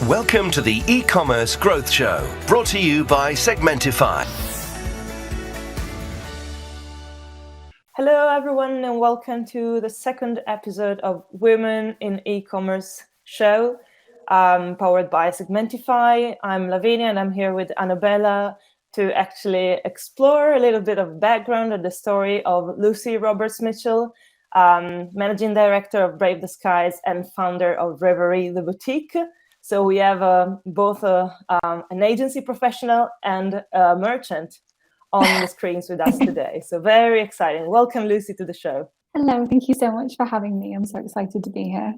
Welcome to the e-commerce growth show, brought to you by Segmentify. Hello everyone and welcome to the second episode of Women in E-commerce show, powered by Segmentify. I'm Lavinia and I'm here with Annabella to actually explore a little bit of background and the story of Lucy Roberts-Mitchell, Managing Director of Brave the Skies and founder of Reverie the Boutique. So we have both an agency professional and a merchant on the screens with us today. So very exciting. Welcome, Lucy, to the show. Hello, thank you so much for having me. I'm so excited to be here.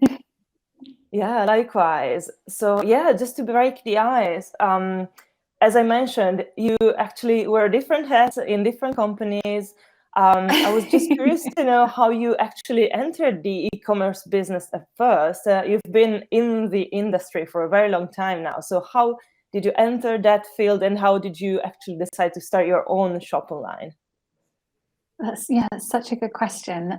Yeah, likewise. So yeah, just to break the ice, as I mentioned, you actually wear different hats in different companies. I was just curious to know how you actually entered the e-commerce business at first. You've been in the industry for a very long time now. So how did you enter that field and how did you actually decide to start your own shop online? That's such a good question.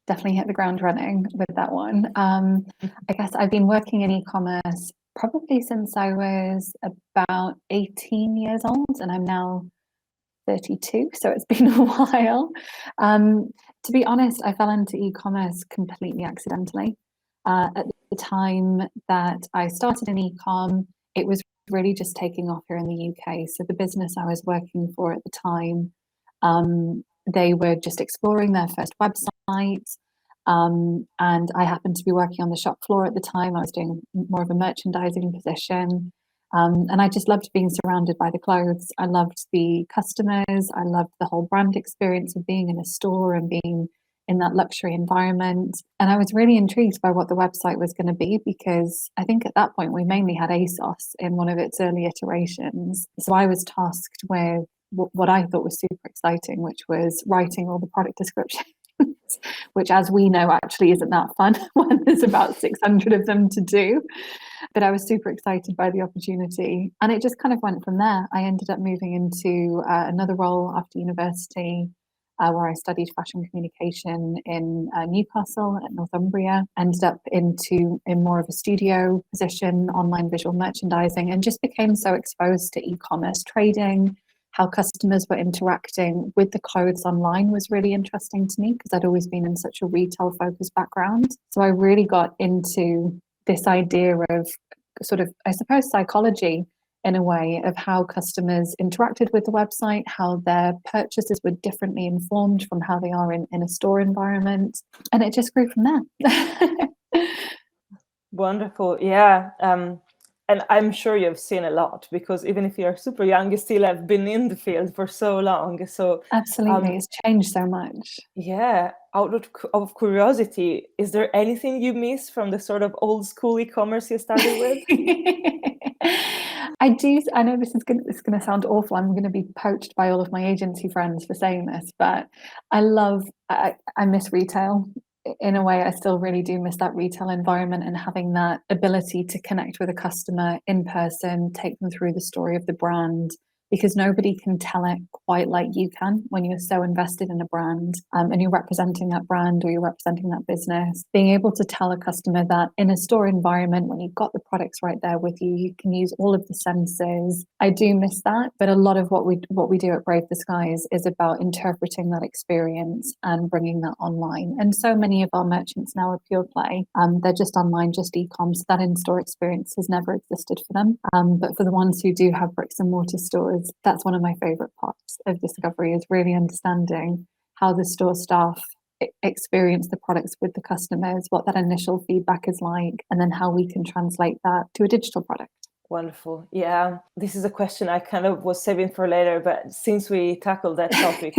Definitely hit the ground running with that one. I guess I've been working in e-commerce probably since I was about 18 years old, and I'm now 32, so it's been a while. To be honest, I fell into e-commerce completely accidentally. At the time that I started in e-com, it was really just taking off here in the UK. So the business I was working for at the time, they were just exploring their first website. And I happened to be working on the shop floor at the time. I was doing more of a merchandising position. And I just loved being surrounded by the clothes. I loved the customers. I loved the whole brand experience of being in a store and being in that luxury environment. And I was really intrigued by what the website was going to be, because I think at that point we mainly had ASOS in one of its early iterations. So I was tasked with what I thought was super exciting, which was writing all the product descriptions, which, as we know, actually isn't that fun when there's about 600 of them to do. But I was super excited by the opportunity, and it just kind of went from there. I ended up moving into another role after university, where I studied fashion communication in Newcastle at Northumbria. Ended up in more of a studio position, online visual merchandising, and just became so exposed to e-commerce trading. How customers were interacting with the clothes online was really interesting to me, because I'd always been in such a retail focused background. So I really got into this idea of sort of, I suppose, psychology in a way of how customers interacted with the website, how their purchases were differently informed from how they are in a store environment. And it just grew from there. Wonderful. Yeah. And I'm sure you've seen a lot, because even if you're super young, you still have been in the field for so long. So absolutely, it's changed so much. Yeah, out of curiosity, is there anything you miss from the sort of old school e-commerce you started with? I do. I know this is going to sound awful. I'm going to be poached by all of my agency friends for saying this, but I miss retail. In a way, I still really do miss that retail environment and having that ability to connect with a customer in person, take them through the story of the brand, because nobody can tell it quite like you can when you're so invested in a brand, and you're representing that brand or you're representing that business. Being able to tell a customer that in a store environment, when you've got the products right there with you, you can use all of the senses. I do miss that, but a lot of what we do at Brave the Skies is about interpreting that experience and bringing that online. And so many of our merchants now are pure play. They're just online, just e-com. So that in-store experience has never existed for them. But for the ones who do have bricks and mortar stores, that's one of my favorite parts of discovery, is really understanding how the store staff experience the products with the customers, what that initial feedback is like, and then how we can translate that to a digital product. Wonderful. Yeah, this is a question I kind of was saving for later, but since we tackled that topic,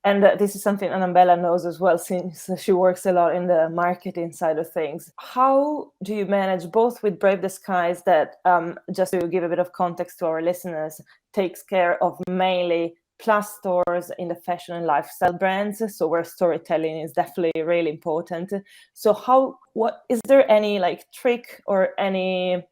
and this is something Annabella knows as well, since she works a lot in the marketing side of things. How do you manage both with Brave the Skies, that, just to give a bit of context to our listeners, takes care of mainly plus stores in the fashion and lifestyle brands, so where storytelling is definitely really important. So what is there any like trick or any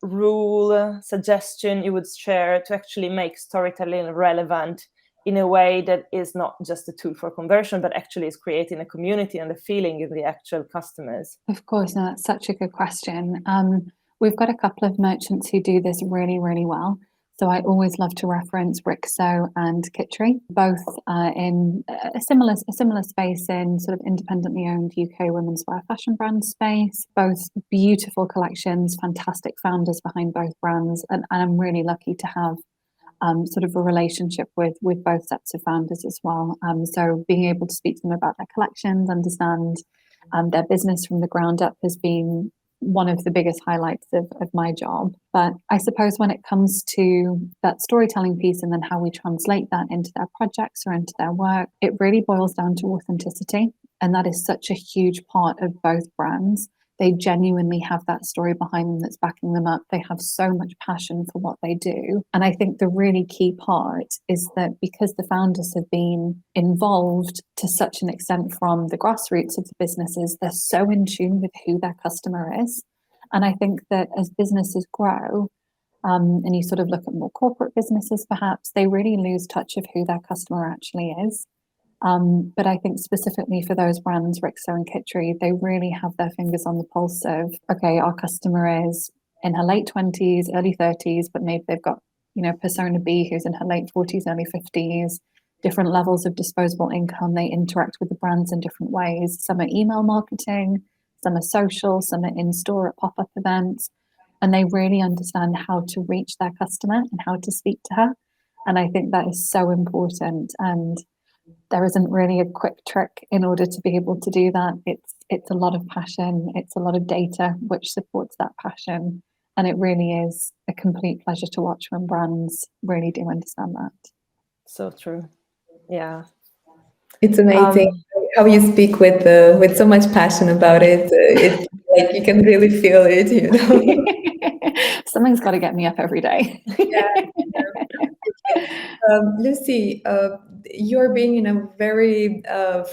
rule, suggestion you would share to actually make storytelling relevant in a way that is not just a tool for conversion, but actually is creating a community and a feeling in the actual customers? Of course, no, that's such a good question. We've got a couple of merchants who do this really, really well. So I always love to reference Rixo and Kitchery, both in a similar space in sort of independently owned UK women's wear fashion brand space. Both beautiful collections, fantastic founders behind both brands, and I'm really lucky to have sort of a relationship with both sets of founders as well. So being able to speak to them about their collections, understand their business from the ground up has been one of the biggest highlights of my job. But I suppose when it comes to that storytelling piece and then how we translate that into their projects or into their work, it really boils down to authenticity. And that is such a huge part of both brands. They genuinely have that story behind them that's backing them up. They have so much passion for what they do. And I think the really key part is that because the founders have been involved to such an extent from the grassroots of the businesses, they're so in tune with who their customer is. And I think that as businesses grow, and you sort of look at more corporate businesses, perhaps, they really lose touch of who their customer actually is. But I think specifically for those brands, Rixo and Kitchery, they really have their fingers on the pulse of, okay, our customer is in her late 20s, early 30s, but maybe they've got, persona B who's in her late 40s, early 50s, different levels of disposable income. They interact with the brands in different ways. Some are email marketing, some are social, some are in-store at pop-up events. And they really understand how to reach their customer and how to speak to her. And I think that is so important. And there isn't really a quick trick in order to be able to do that. It's a lot of passion. It's a lot of data which supports that passion. And it really is a complete pleasure to watch when brands really do understand that. So true. Yeah. It's amazing how you speak with so much passion about it. It's like you can really feel it, Something's got to get me up every day. Yeah. Lucy, you're being in a very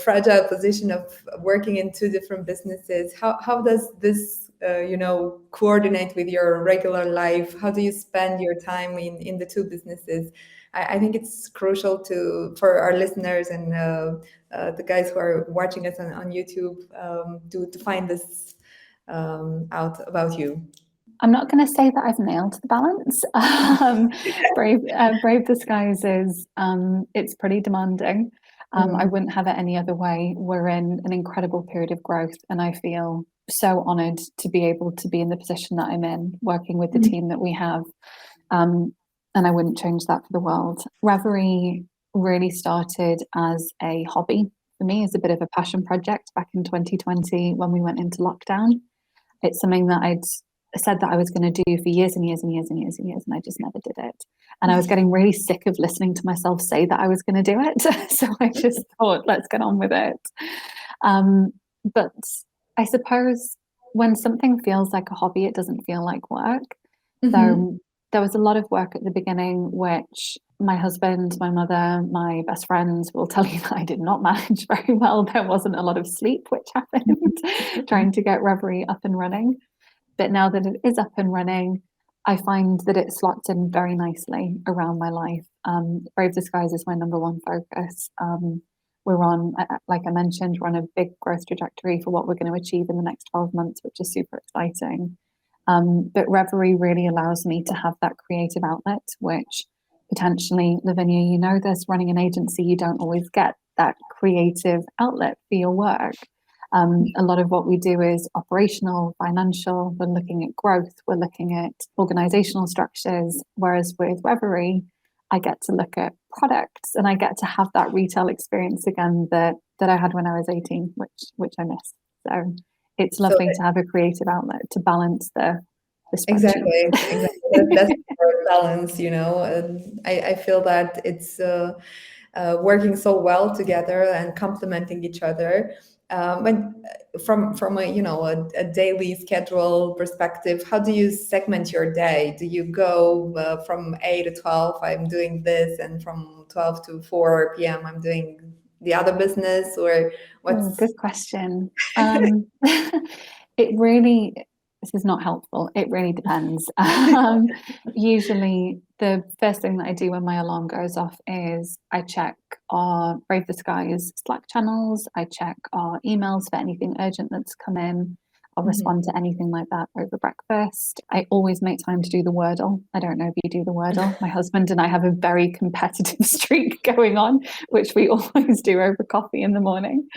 fragile position of working in two different businesses. How does this, coordinate with your regular life? How do you spend your time in the two businesses? I think it's crucial for our listeners and the guys who are watching us on YouTube to find this out about you. I'm not going to say that I've nailed the balance. Brave Disguises, it's pretty demanding. I wouldn't have it any other way. We're in an incredible period of growth, and I feel so honoured to be able to be in the position that I'm in, working with the team that we have. And I wouldn't change that for the world. Reverie really started as a hobby for me, as a bit of a passion project back in 2020 when we went into lockdown. It's something that I'd said that I was going to do for years and years and years and years and years, and I just never did it. And I was getting really sick of listening to myself say that I was going to do it. So I just thought, let's get on with it. But I suppose when something feels like a hobby, it doesn't feel like work. So there was a lot of work at the beginning, which my husband, my mother, my best friends will tell you that I did not manage very well. There wasn't a lot of sleep, which happened trying to get Reverie up and running. But now that it is up and running, I find that it slots in very nicely around my life. Brave Disguise is my number one focus. We're on, like I mentioned, we're on a big growth trajectory for what we're going to achieve in the next 12 months, which is super exciting. But Reverie really allows me to have that creative outlet, which potentially, Lavinia, you know this, running an agency, you don't always get that creative outlet for your work. A lot of what we do is operational, financial, we're looking at growth, we're looking at organizational structures, whereas with Reverie, I get to look at products and I get to have that retail experience again that I had when I was 18, which I miss. So it's lovely to have a creative outlet to balance the spreadsheet. Exactly. That's the balance, I feel that it's working so well together and complementing each other. But from a daily schedule perspective, how do you segment your day? Do you go from 8 to 12, I'm doing this, and from 12 to 4 p.m. I'm doing the other business, or what's... Good question. It really, this is not helpful. It really depends. Usually the first thing that I do when my alarm goes off is I check our Brave the Skies Slack channels. I check our emails for anything urgent that's come in. I'll respond to anything like that over breakfast. I always make time to do the Wordle. I don't know if you do the Wordle. My husband and I have a very competitive streak going on, which we always do over coffee in the morning.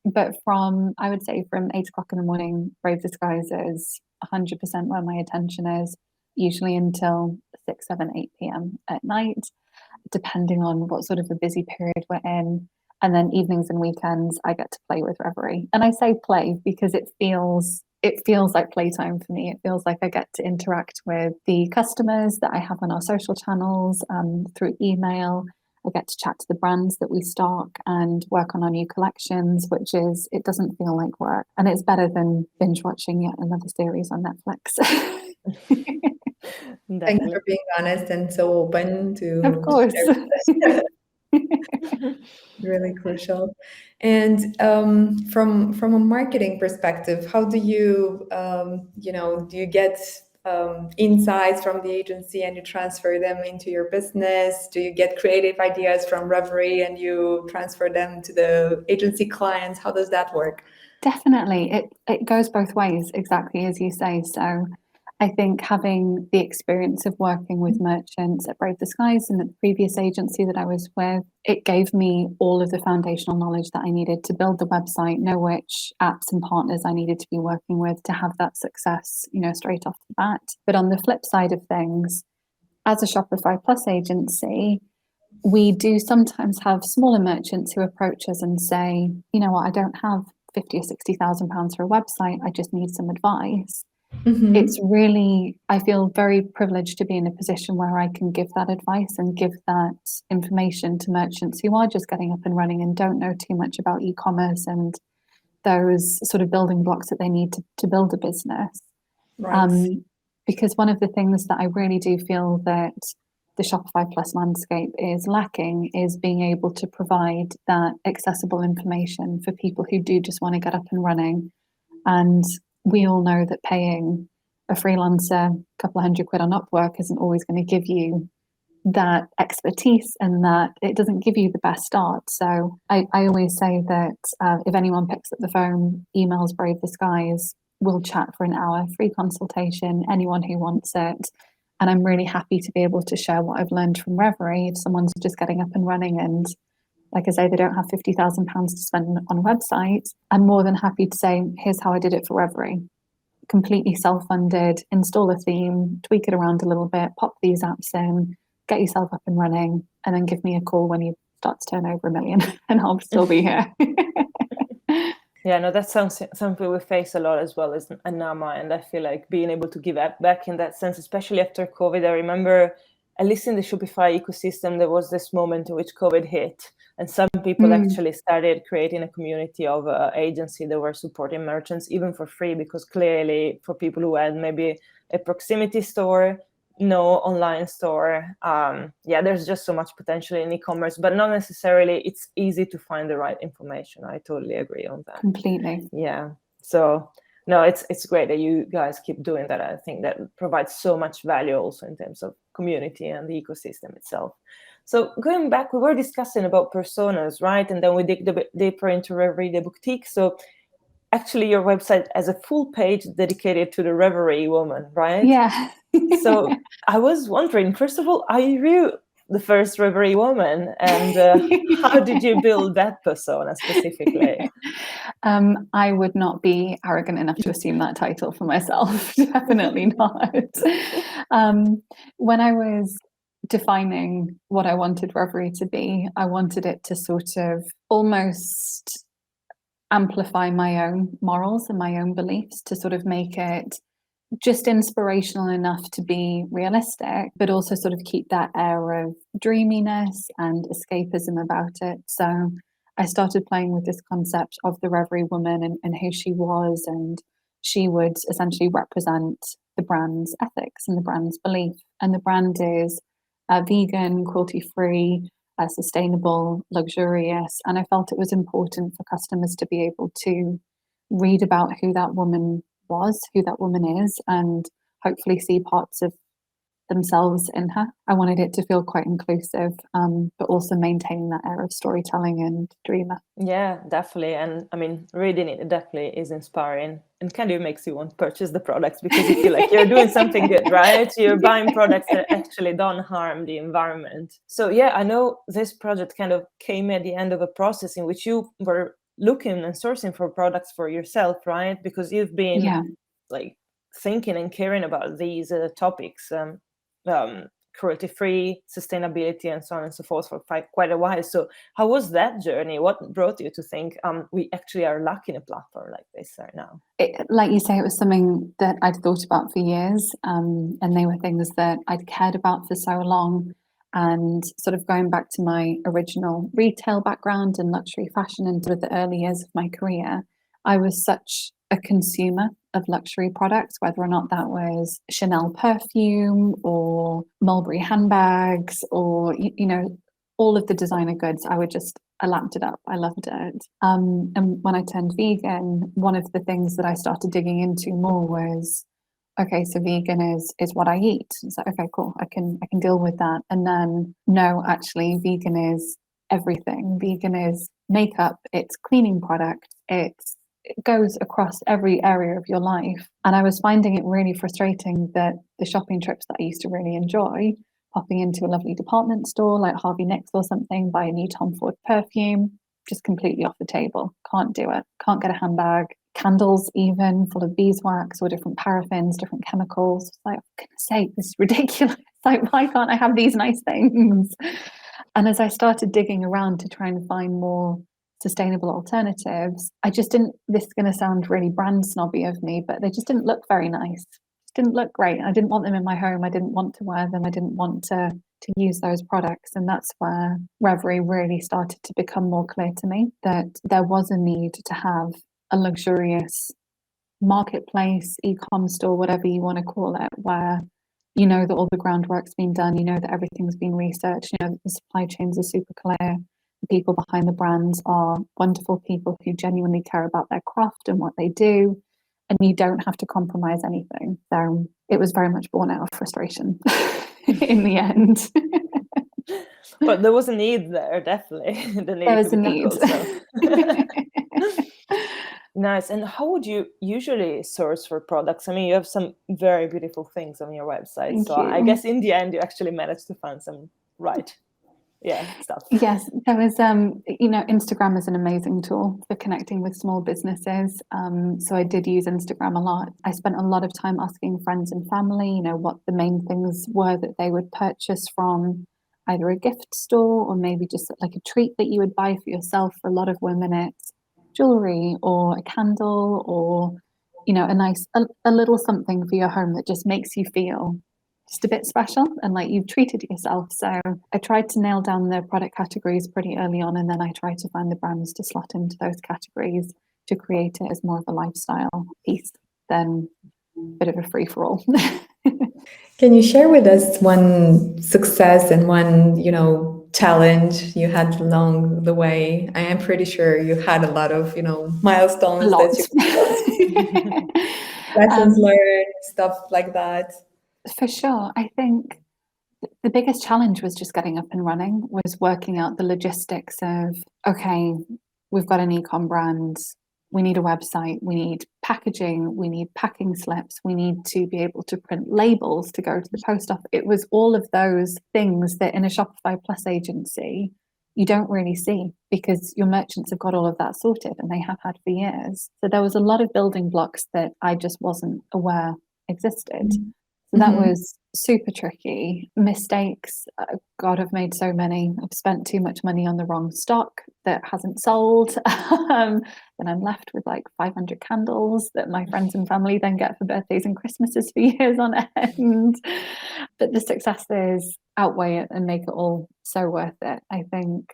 But I would say from 8 o'clock in the morning, Brave the Skies is 100% where my attention is, usually until 6, 7, 8 p.m. at night, depending on what sort of a busy period we're in. And then evenings and weekends, I get to play with Reverie. And I say play because it feels like playtime for me. It feels like I get to interact with the customers that I have on our social channels, through email. I get to chat to the brands that we stock and work on our new collections, it doesn't feel like work. And it's better than binge watching yet another series on Netflix. Thank you for being honest and so open to Of course. Really crucial. And from a marketing perspective, how do you do you get insights from the agency and you transfer them into your business? Do you get creative ideas from Reverie and you transfer them to the agency clients? How does that work? Definitely. It goes both ways, exactly as you say. So I think having the experience of working with merchants at Brave the Skies and at the previous agency that I was with, it gave me all of the foundational knowledge that I needed to build the website, know which apps and partners I needed to be working with to have that success, straight off the bat. But on the flip side of things, as a Shopify Plus agency, we do sometimes have smaller merchants who approach us and say, you know what, I don't have 50 or 60,000 pounds for a website. I just need some advice. Mm-hmm. It's really, I feel very privileged to be in a position where I can give that advice and give that information to merchants who are just getting up and running and don't know too much about e-commerce and those sort of building blocks that they need to build a business. Right. Because one of the things that I really do feel that the Shopify Plus landscape is lacking is being able to provide that accessible information for people who do just want to get up and running. And we all know that paying a freelancer a couple of £100 on Upwork isn't always going to give you that expertise and that it doesn't give you the best start. So I always say that if anyone picks up the phone, emails Brave the Skies, we'll chat for an hour, free consultation, anyone who wants it. And I'm really happy to be able to share what I've learned from Reverie. If someone's just getting up and running and, like I say, they don't have £50,000 to spend on a website, I'm more than happy to say, here's how I did it for Reverie. Completely self-funded, install a theme, tweak it around a little bit, pop these apps in, get yourself up and running, and then give me a call when you start to turn over $1 million and I'll still be here. Yeah, no, that sounds something we face a lot as well as Nama, and I feel like being able to give back in that sense, especially after COVID. I remember, at least in the Shopify ecosystem, there was this moment in which COVID hit, and some people actually started creating a community of agency that were supporting merchants even for free, because clearly for people who had maybe a proximity store, no online store, there's just so much potential in e-commerce, but not necessarily it's easy to find the right information. I totally agree on that. Completely. Yeah. So no, it's great that you guys keep doing that. I think that provides so much value also in terms of community and the ecosystem itself. So going back, we were discussing about personas, right? And then we dig a bit deeper into Reverie the Boutique. So actually your website has a full page dedicated to the Reverie woman, right? Yeah. So I was wondering, first of all, are you the first Reverie woman? And how did you build that persona specifically? I would not be arrogant enough to assume that title for myself. Definitely not. When I was defining what I wanted Reverie to be, I wanted it to sort of almost amplify my own morals and my own beliefs, to sort of make it just inspirational enough to be realistic, but also sort of keep that air of dreaminess and escapism about it. So I started playing with this concept of the Reverie woman and who she was, and she would essentially represent the brand's ethics and the brand's belief. And the brand is vegan, cruelty-free, sustainable, luxurious. And I felt it was important for customers to be able to read about who that woman was, who that woman is, and hopefully see parts of themselves in her. I wanted it to feel quite inclusive, but also maintaining that air of storytelling and dreamer. Yeah, definitely. And I mean, reading it definitely is inspiring and kind of makes you want to purchase the products because you feel like you're doing something good, right? You're buying products that actually don't harm the environment. So yeah, I know this project kind of came at the end of a process in which you were looking and sourcing for products for yourself, right? Because you've been like thinking and caring about these topics. Cruelty-free, sustainability, and so on and so forth for quite a while. So how was that journey? What brought you to think we actually are lacking a platform like this right now? Like you say, it was something that I'd thought about for years, and they were things that I'd cared about for so long. And sort of going back to my original retail background and luxury fashion and sort of the early years of my career, I was such a consumer of luxury products, whether or not that was Chanel perfume or Mulberry handbags or, you know, all of the designer goods. I lapped it up. I loved it. And when I turned vegan, one of the things that I started digging into more was, okay, so vegan is what I eat. It's like, okay, cool. I can deal with that. And then no, actually vegan is everything. Vegan is makeup, it's cleaning product, it goes across every area of your life. And I was finding it really frustrating that the shopping trips that I used to really enjoy, popping into a lovely department store like Harvey Nicks or something, buy a new Tom Ford perfume, just completely off the table. Can't do it. Can't get a handbag. Candles even full of beeswax or different paraffins, different chemicals. It's like, for goodness sake, this is ridiculous. Like, why can't I have these nice things? And as I started digging around to try and find more sustainable alternatives, I just didn't, this is going to sound really brand snobby of me, but they just didn't look very nice. Just didn't look great. I didn't want them in my home. I didn't want to wear them. I didn't want to use those products. And that's where Reverie really started to become more clear to me, that there was a need to have a luxurious marketplace, e-com store, whatever you want to call it, where you know that all the groundwork's been done, you know that everything's been researched, you know that the supply chains are super clear, the people behind the brands are wonderful people who genuinely care about their craft and what they do, and you don't have to compromise anything. So it was very much born out of frustration in the end. But there was a need there, definitely. There was a need. Nice. And how would you usually source for products? I mean, you have some very beautiful things on your website. Thank so you. I guess in the end, you actually managed to find some stuff. Yes, there was, you know, Instagram is an amazing tool for connecting with small businesses. So I did use Instagram a lot. I spent a lot of time asking friends and family, you know, what the main things were that they would purchase from either a gift store or maybe just like a treat that you would buy for yourself. For a lot of women, it's jewelry or a candle or, you know, a little something for your home that just makes you feel just a bit special and like you've treated yourself. So I tried to nail down the product categories pretty early on, and then I tried to find the brands to slot into those categories to create it as more of a lifestyle piece than a bit of a free-for-all. Can you share with us one success and one, you know, challenge you had along the way? I am pretty sure you had a lot of, you know, milestones that you lessons learned, stuff like that. For sure. I think the biggest challenge was just getting up and running, was working out the logistics of, okay, we've got an e-com brand, we need a website, we need packaging, we need packing slips, we need to be able to print labels to go to the post office. It was all of those things that in a Shopify Plus agency, you don't really see because your merchants have got all of that sorted and they have had for years. So there was a lot of building blocks that I just wasn't aware existed. So that was super tricky. Mistakes, God, I've made so many. I've spent too much money on the wrong stock that hasn't sold. Then I'm left with like 500 candles that my friends and family then get for birthdays and Christmases for years on end. But the successes outweigh it and make it all so worth it. I think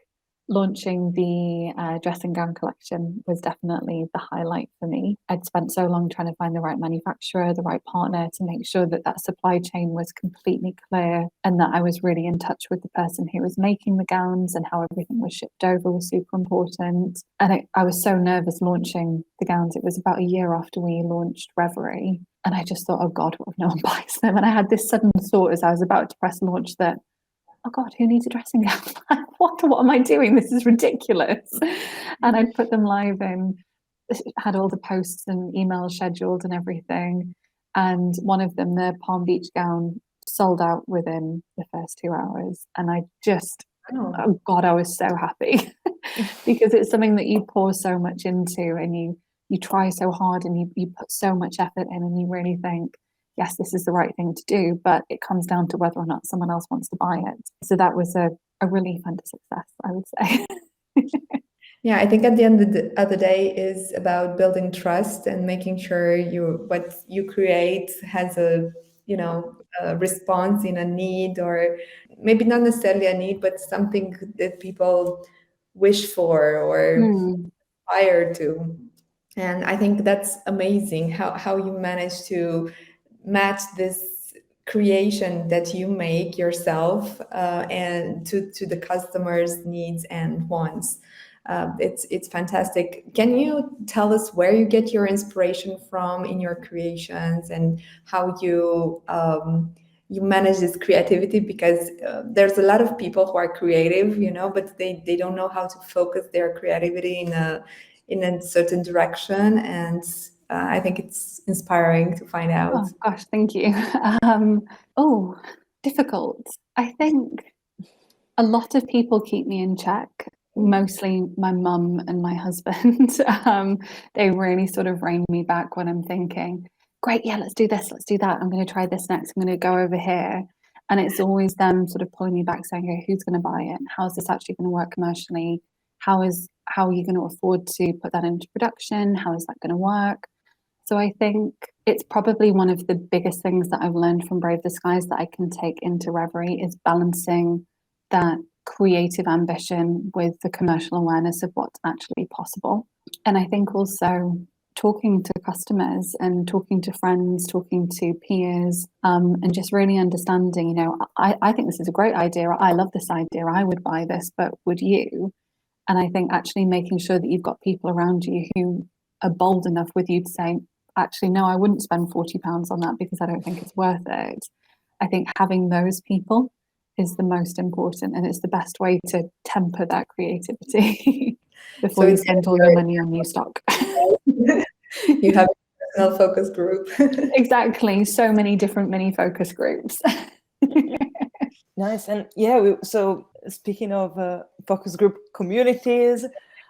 launching the dressing gown collection was definitely the highlight for me. I'd spent so long trying to find the right manufacturer, the right partner, to make sure that that supply chain was completely clear, and that I was really in touch with the person who was making the gowns, and how everything was shipped over was super important. And I was so nervous launching the gowns. It was about a year after we launched Reverie, and I just thought, oh God, what if no one buys them? And I had this sudden thought as I was about to press launch that, oh God, who needs a dressing gown? What am I doing? This is ridiculous. And I'd put them live and had all the posts and emails scheduled and everything. And one of them, the Palm Beach gown, sold out within the first 2 hours. And I just, oh God, I was so happy because it's something that you pour so much into, and you try so hard, and you put so much effort in, and you really think, yes, this is the right thing to do, but it comes down to whether or not someone else wants to buy it. So that was a relief and a success, I would say. Yeah, I think at the end of the day is about building trust and making sure what you create has a response in a need, or maybe not necessarily a need, but something that people wish for or aspire to. And I think that's amazing how you manage to match this creation that you make yourself and to the customer's needs and wants. It's fantastic. Can you tell us where you get your inspiration from in your creations, and how you manage this creativity? Because there's a lot of people who are creative, but they don't know how to focus their creativity in a certain direction, and I think it's inspiring to find out. Oh gosh, thank you. Difficult. I think a lot of people keep me in check, mostly my mum and my husband. They really sort of rein me back when I'm thinking, great, yeah, let's do this, let's do that. I'm going to try this next. I'm going to go over here. And it's always them sort of pulling me back saying, okay, who's going to buy it? How's this actually going to work commercially? How are you going to afford to put that into production? How is that going to work? So I think it's probably one of the biggest things that I've learned from Brave the Skies that I can take into Reverie, is balancing that creative ambition with the commercial awareness of what's actually possible. And I think also talking to customers and talking to friends, talking to peers, and just really understanding, I think this is a great idea. I love this idea. I would buy this, but would you? And I think actually making sure that you've got people around you who are bold enough with you to say, actually, no, I wouldn't spend £40 on that because I don't think it's worth it. I think having those people is the most important, and it's the best way to temper that creativity before you spend all your money on new stock. You have a personal focus group. Exactly. So many different mini focus groups. Nice. And yeah, so speaking of focus group communities,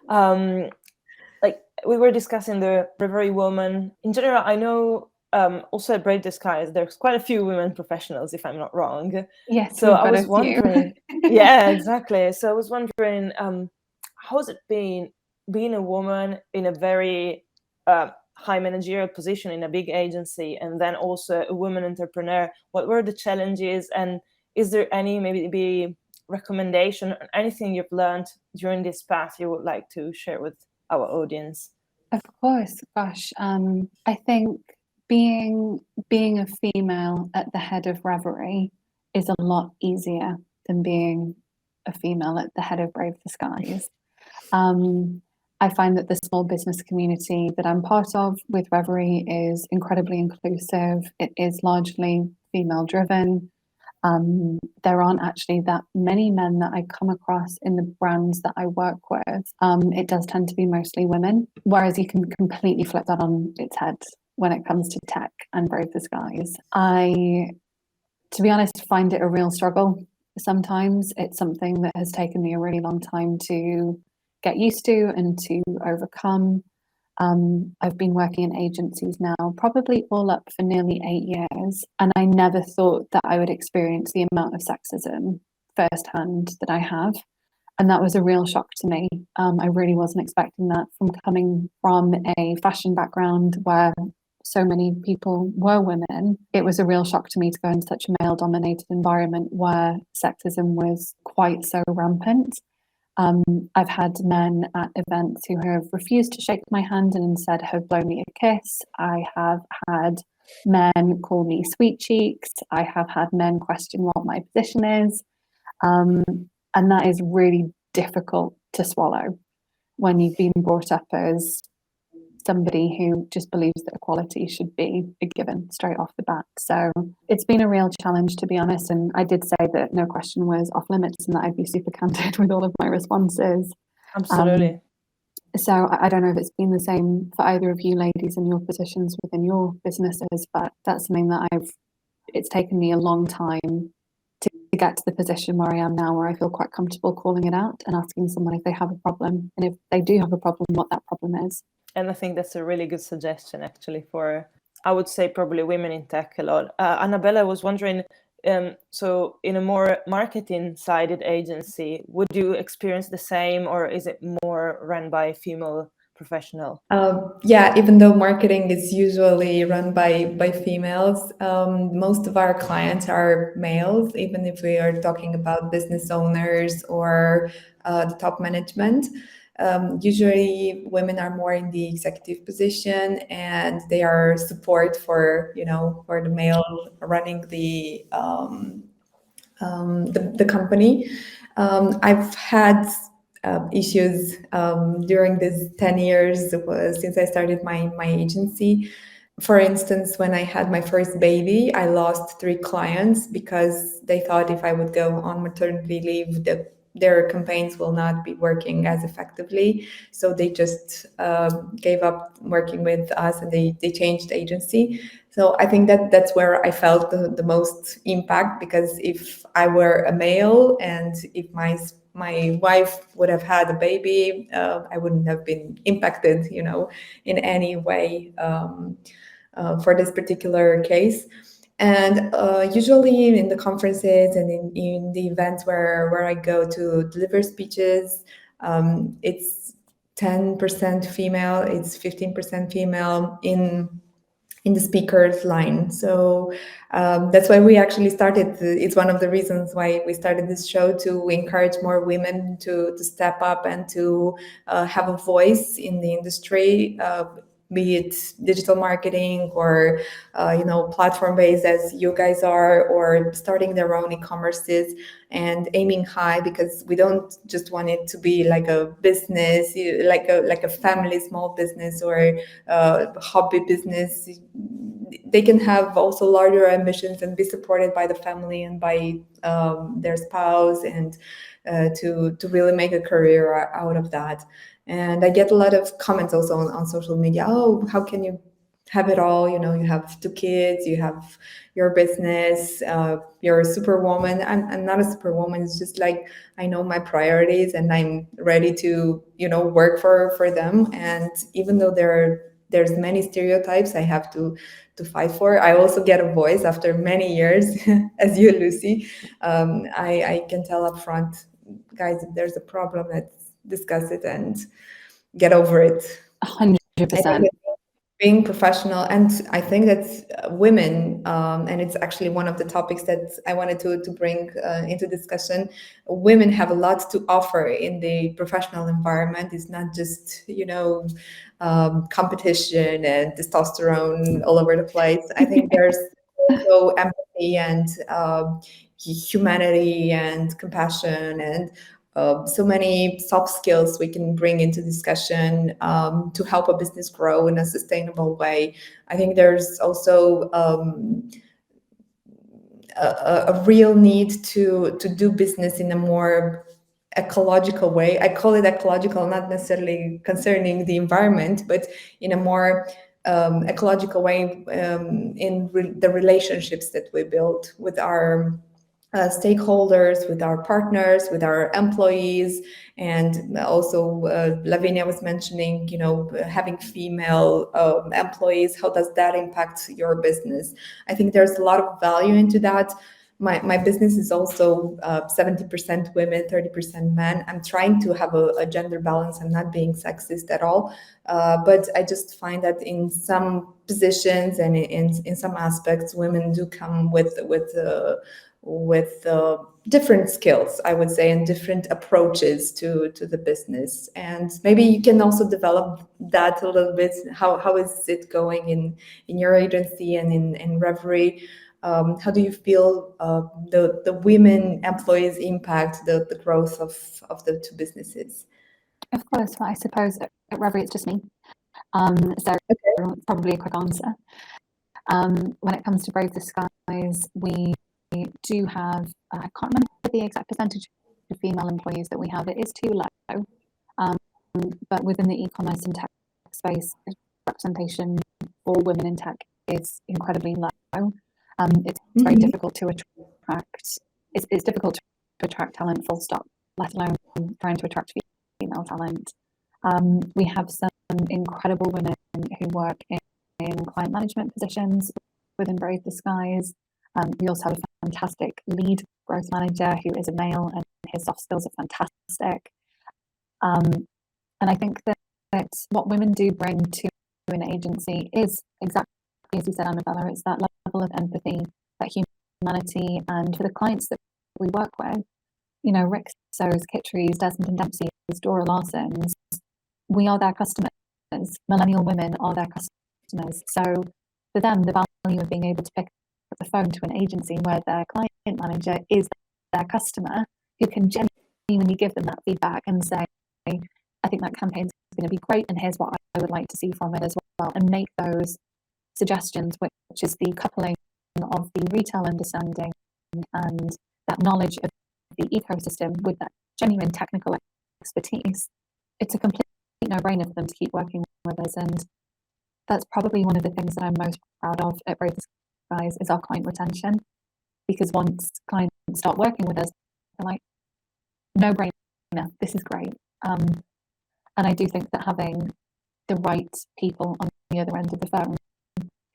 like we were discussing the Reverie woman. In general, I know also at Brave the Skies, there's quite a few women professionals, if I'm not wrong. Yes. So I was wondering, yeah, exactly. So I was wondering, how's it been being a woman in a very high managerial position in a big agency, and then also a woman entrepreneur? What were the challenges, and is there any maybe recommendation or anything you've learned during this path you would like to share with our audience? Of course, gosh. I think being a female at the head of Reverie is a lot easier than being a female at the head of Brave the Skies. I find that the small business community that I'm part of with Reverie is incredibly inclusive. It is largely female driven. There aren't actually that many men that I come across in the brands that I work with. It does tend to be mostly women, whereas you can completely flip that on its head when it comes to tech and Brave the Skies. I, to be honest, find it a real struggle. Sometimes it's something that has taken me a really long time to get used to and to overcome. I've been working in agencies now, probably all up for nearly 8 years, and I never thought that I would experience the amount of sexism firsthand that I have. And that was a real shock to me. I really wasn't expecting that from coming from a fashion background where so many people were women. It was a real shock to me to go into such a male-dominated environment where sexism was quite so rampant. I've had men at events who have refused to shake my hand and instead have blown me a kiss. I have had men call me sweet cheeks. I have had men question what my position is. And that is really difficult to swallow when you've been brought up as somebody who just believes that equality should be a given straight off the bat. So it's been a real challenge, to be honest. And I did say that no question was off limits and that I'd be super candid with all of my responses. Absolutely. So I don't know if it's been the same for either of you ladies in your positions within your businesses, but that's something that it's taken me a long time to get to the position where I am now, where I feel quite comfortable calling it out and asking someone if they have a problem, and if they do have a problem, what that problem is. And I think that's a really good suggestion, actually, for, I would say, probably women in tech a lot. Annabella, was wondering, so in a more marketing-sided agency, would you experience the same, or is it more run by a female professional? Yeah, even though marketing is usually run by females, most of our clients are males, even if we are talking about business owners or the top management. Usually women are more in the executive position and they are support for the male running the company. I've had issues during this 10 years since I started my agency. For instance, when I had my first baby, I lost 3 clients because they thought if I would go on maternity leave, their campaigns will not be working as effectively. So they just gave up working with us and they changed agency. So I think that's where I felt the most impact, because if I were a male and if my wife would have had a baby, I wouldn't have been impacted, in any way for this particular case. And usually in the conferences and in the events where I go to deliver speeches, it's 10% female, it's 15% female in the speakers line. So that's why we actually started. It's one of the reasons why we started this show, to encourage more women to step up and to have a voice in the industry, be it digital marketing or platform based as you guys are, or starting their own e-commerces and aiming high, because we don't just want it to be like a business, like a family small business or hobby business. They can have also larger ambitions and be supported by the family and by their spouse, and to really make a career out of that. And I get a lot of comments also on social media. Oh, how can you have it all? You have 2 kids, you have your business, you're a superwoman. I'm not a superwoman. It's just like, I know my priorities and I'm ready to, work for them. And even though there's many stereotypes I have to fight for, I also get a voice after many years, as you, Lucy. I can tell up front, guys, if there's a problem, let's discuss it and get over it. 100%. Being professional, and I think that women, and it's actually one of the topics that I wanted to bring into discussion. Women have a lot to offer in the professional environment. It's not just competition and testosterone all over the place. I think there's also empathy and humanity and compassion and so many soft skills we can bring into discussion to help a business grow in a sustainable way. I think there's also a real need to do business in a more ecological way. I call it ecological, not necessarily concerning the environment, but in a more ecological way in the relationships that we build with our stakeholders, with our partners, with our employees, and also Lavinia was mentioning, having female employees. How does that impact your business? I think there's a lot of value into that. my business is also 70% women, 30% men. I'm trying to have a gender balance. I'm not being sexist at all, but I just find that in some positions and in some aspects, women do come with different skills, I would say, and different approaches to the business. And maybe you can also develop that a little bit. How is it going in your agency and in Reverie? How do you feel the women employees impact the growth of the two businesses? Of course, well, I suppose at Reverie it's just me. So probably a quick answer. When it comes to Brave the Skies, we do have, I can't remember the exact percentage of female employees that we have. It is too low, but within the e-commerce and tech space, representation for women in tech is incredibly low. It's very difficult to attract. It's difficult to attract talent, full stop, let alone trying to attract female talent. We have some incredible women who work in client management positions within Brave the Skies. We also have a fantastic lead growth manager who is a male, and his soft skills are fantastic. And I think that what women do bring to an agency is exactly as you said, Annabella, it's that level of empathy, that humanity, and for the clients that we work with, you know, Rick So's, Kitchery's, Desmond and Dempsey's, Dora Larson's, we are their customers. Millennial women are their customers. So for them, the value of being able to pick up the phone to an agency where their client manager is their customer, who can genuinely give them that feedback and say, I think that campaign is going to be great, and here's what I would like to see from it as well, and make those suggestions, which is the coupling of the retail understanding and that knowledge of the ecosystem with that genuine technical expertise. It's a complete no-brainer for them to keep working with us, and that's probably one of the things that I'm most proud of at Reverie the Skies is our client retention, because once clients start working with us, they're like, no-brainer, this is great. And I do think that having the right people on the other end of the phone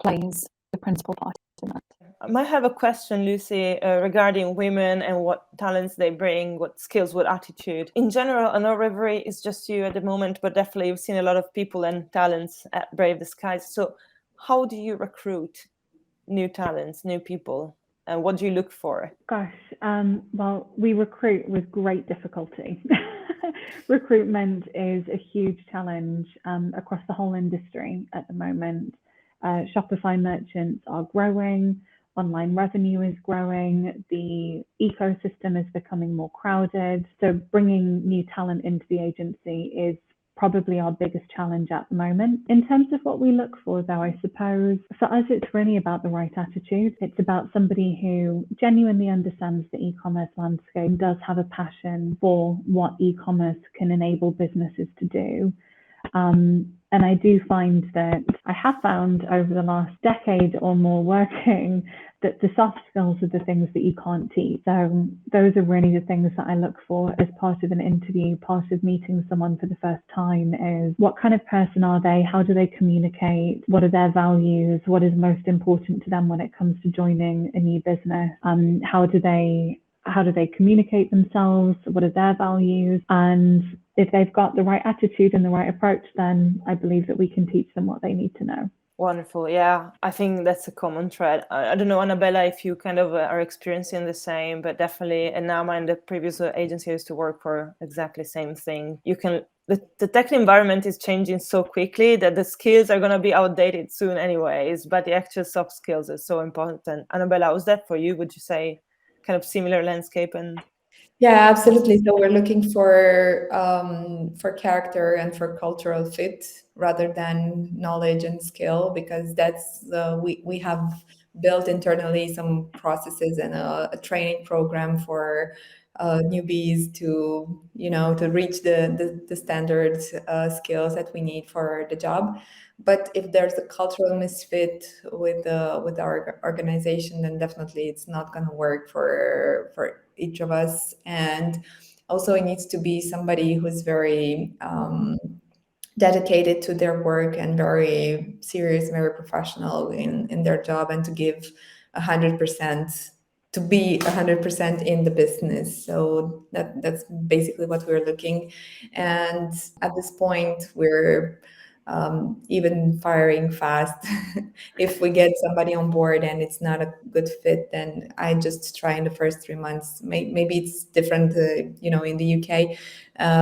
plays the principal part in that. I might have a question, Lucy, regarding women and what talents they bring, what skills, what attitude. In general, I know Reverie is just you at the moment, but definitely you've seen a lot of people and talents at Brave the Skies. So how do you recruit new talents, new people? And what do you look for? Gosh, well, we recruit with great difficulty. Recruitment is a huge challenge across the whole industry at the moment. Shopify merchants are growing, online revenue is growing, the ecosystem is becoming more crowded. So bringing new talent into the agency is probably our biggest challenge at the moment. In terms of what we look for, though, I suppose for us, it's really about the right attitude. It's about somebody who genuinely understands the e-commerce landscape and does have a passion for what e-commerce can enable businesses to do. And I do find that I have found over the last decade or more working that the soft skills are the things that you can't teach. So those are really the things that I look for as part of an interview, part of meeting someone for the first time is what kind of person are they? How do they communicate? What are their values? What is most important to them when it comes to joining a new business? How do they communicate themselves? What are their values? And if they've got the right attitude and the right approach, then I believe that we can teach them what they need to know. Wonderful. Yeah, I think that's a common thread. I don't know, Annabella, if you kind of are experiencing the same, but definitely, and now in the previous agency I used to work for, exactly the same thing. The tech environment is changing so quickly that the skills are going to be outdated soon anyways, but the actual soft skills are so important. Annabella, was that for you? Would you say kind of similar landscape? And yeah, absolutely. So we're looking for character and for cultural fit rather than knowledge and skill, because that's we have built internally some processes and a training program for newbies to reach the standard skills that we need for the job. But if there's a cultural misfit with our organization, then definitely it's not going to work for each of us. And also it needs to be somebody who's very dedicated to their work and very serious, very professional in their job, and to give 100% to be 100% in the business. So that's basically what we're looking. And at this point, we're even firing fast. If we get somebody on board and it's not a good fit, then I just try in the first 3 months. Maybe it's different, in the UK,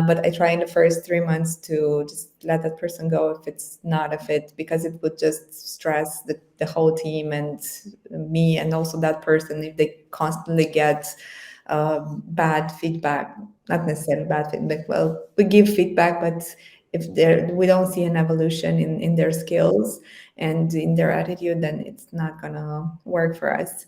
but I try in the first 3 months to just let that person go if it's not a fit, because it would just stress the whole team and me, and also that person if they constantly get bad feedback. Not necessarily bad feedback. Well, we give feedback, but if we don't see an evolution in their skills and in their attitude, then it's not gonna work for us.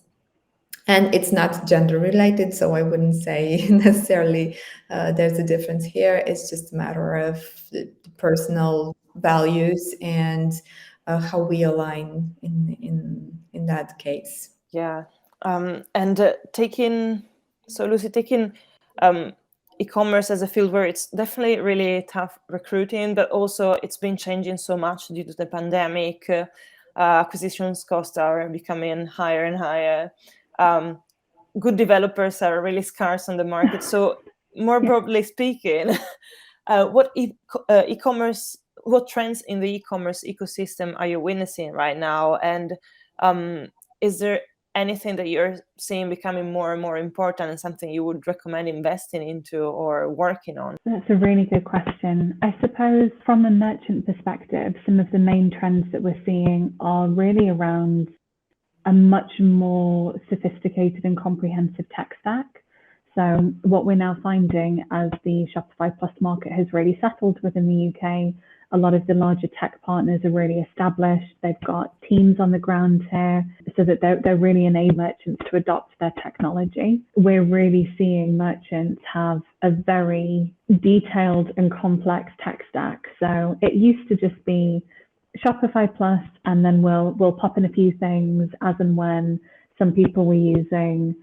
And it's not gender related, so I wouldn't say necessarily there's a difference here. It's just a matter of personal values and how we align in that case. Yeah, and Lucy, taking e-commerce as a field where it's definitely really tough recruiting, but also it's been changing so much due to the pandemic. Acquisitions costs are becoming higher and higher. Good developers are really scarce on the market. So more broadly speaking, what e-commerce, what trends in the e-commerce ecosystem are you witnessing right now? And is there anything that you're seeing becoming more and more important and something you would recommend investing into or working on? That's a really good question. I suppose from a merchant perspective, some of the main trends that we're seeing are really around a much more sophisticated and comprehensive tech stack. So what we're now finding as the Shopify Plus market has really settled within the UK, a lot of the larger tech partners are really established. They've got teams on the ground here so that they're really enabling merchants to adopt their technology. We're really seeing merchants have a very detailed and complex tech stack. So it used to just be Shopify Plus, and then we'll pop in a few things as and when. Some people were using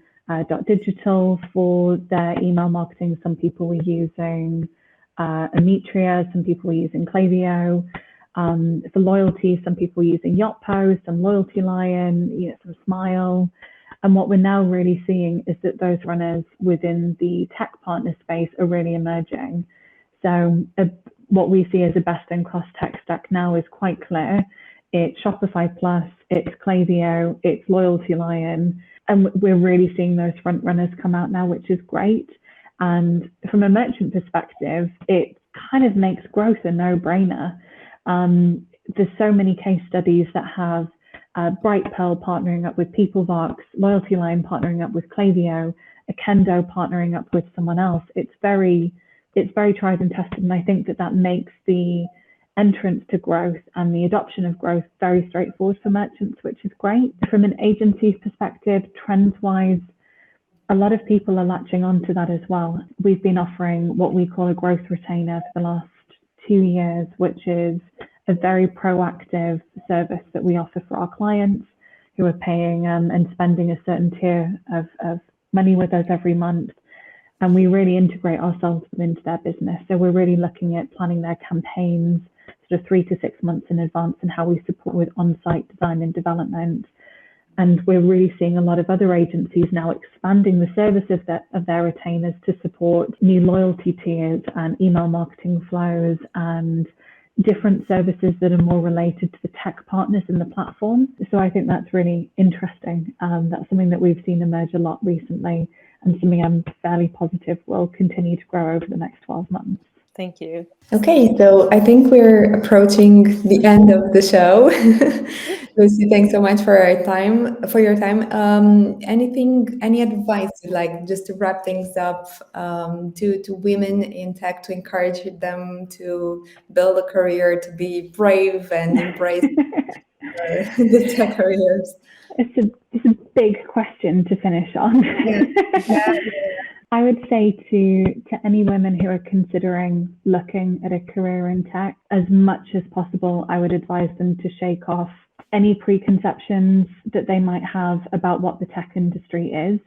.digital for their email marketing. Some people were using Ametria. Some people were using Klaviyo. For loyalty, some people were using Yotpo, some Loyalty Lion, some Smile. And what we're now really seeing is that those runners within the tech partner space are really emerging. So what we see as a best-in-class tech stack now is quite clear. It's Shopify Plus, it's Klaviyo, it's Loyalty Lion, and we're really seeing those front runners come out now, which is great. And from a merchant perspective, it kind of makes growth a no-brainer. There's so many case studies that have Bright Pearl partnering up with PeopleVox, Loyalty Lion partnering up with Klaviyo, Akendo partnering up with someone else. It's very tried and tested, and I think that makes the entrance to growth and the adoption of growth very straightforward for merchants, which is great. From an agency perspective, trends-wise, a lot of people are latching onto that as well. We've been offering what we call a growth retainer for the last 2 years, which is a very proactive service that we offer for our clients who are paying and spending a certain tier of money with us every month. And we really integrate ourselves into their business. So we're really looking at planning their campaigns sort of 3 to 6 months in advance, and how we support with on-site design and development. And we're really seeing a lot of other agencies now expanding the services of their retainers to support new loyalty tiers and email marketing flows and different services that are more related to the tech partners in the platform. So I think that's really interesting. That's something that we've seen emerge a lot recently, and something I'm fairly positive will continue to grow over the next 12 months. Thank you. Okay, so I think we're approaching the end of the show. Lucy, thanks so much for your time. Any advice you'd like, just to wrap things up, to women in tech, to encourage them to build a career, to be brave and embrace the tech careers? It's a big question to finish on. Yeah. I would say to any women who are considering looking at a career in tech, as much as possible, I would advise them to shake off any preconceptions that they might have about what the tech industry is.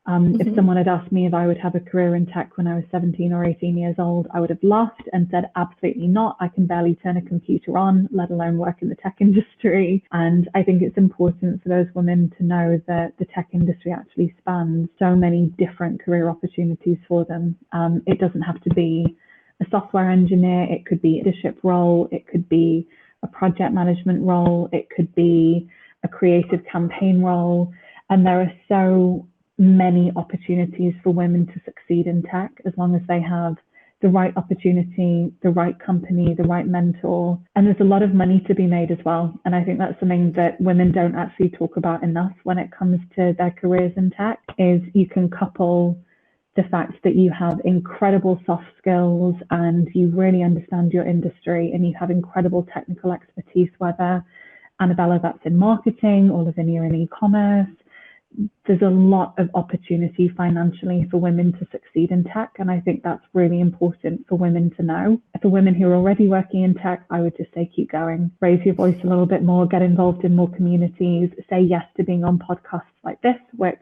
If someone had asked me if I would have a career in tech when I was 17 or 18 years old, I would have laughed and said, absolutely not. I can barely turn a computer on, let alone work in the tech industry. And I think it's important for those women to know that the tech industry actually spans so many different career opportunities for them. It doesn't have to be a software engineer. It could be a leadership role. It could be a project management role. It could be a creative campaign role. And there are so many opportunities for women to succeed in tech as long as they have the right opportunity, the right company, the right mentor. And there's a lot of money to be made as well. And I think that's something that women don't actually talk about enough when it comes to their careers in tech, is you can couple the fact that you have incredible soft skills and you really understand your industry and you have incredible technical expertise, whether, Annabella, that's in marketing or Lavinia in e-commerce. There's a lot of opportunity financially for women to succeed in tech. And I think that's really important for women to know. For women who are already working in tech, I would just say, keep going, raise your voice a little bit more, get involved in more communities, say yes to being on podcasts like this, which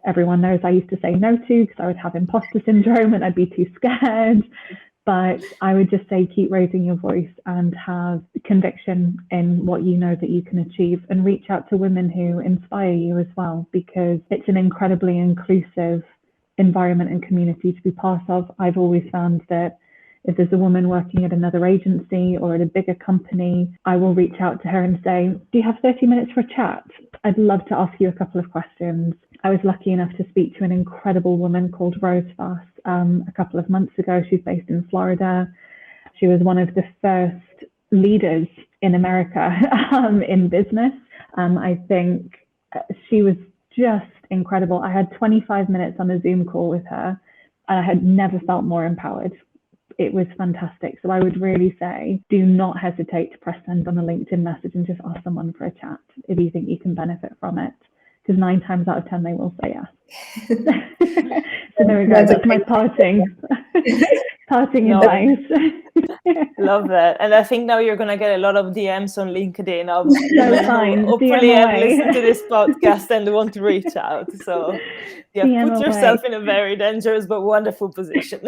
everyone knows I used to say no to because I would have imposter syndrome and I'd be too scared. But I would just say, keep raising your voice and have conviction in what you know that you can achieve, and reach out to women who inspire you as well, because it's an incredibly inclusive environment and community to be part of. I've always found that if there's a woman working at another agency or at a bigger company, I will reach out to her and say, do you have 30 minutes for a chat? I'd love to ask you a couple of questions. I was lucky enough to speak to an incredible woman called Rose Fass a couple of months ago. She's based in Florida. She was one of the first leaders in America in business. I think she was just incredible. I had 25 minutes on a Zoom call with her and I had never felt more empowered. It was fantastic. So I would really say, do not hesitate to press send on a LinkedIn message and just ask someone for a chat if you think you can benefit from it. Because 9 times out of 10, they will say yes. So there we go. That's my parting advice. Love that. And I think now you're going to get a lot of DMs on LinkedIn of hopefully have listened to this podcast and want to reach out. So yeah, put yourself in a very dangerous but wonderful position.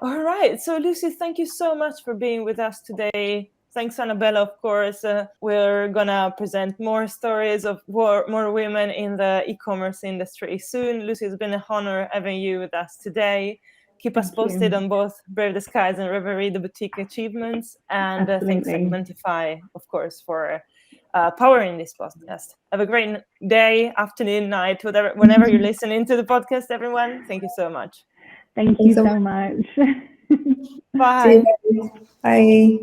All right. So Lucy, thank you so much for being with us today. Thanks, Annabella, of course. We're going to present more stories of more women in the e-commerce industry soon. Lucy, it's been an honor having you with us today. Keep us posted on both Brave the Skies and Reverie the Boutique achievements. And thanks, Segmentify, of course, for powering this podcast. Have a great day, afternoon, night, whenever you're listening to the podcast, everyone. Thank you so much. Thank you so much. Bye. Bye.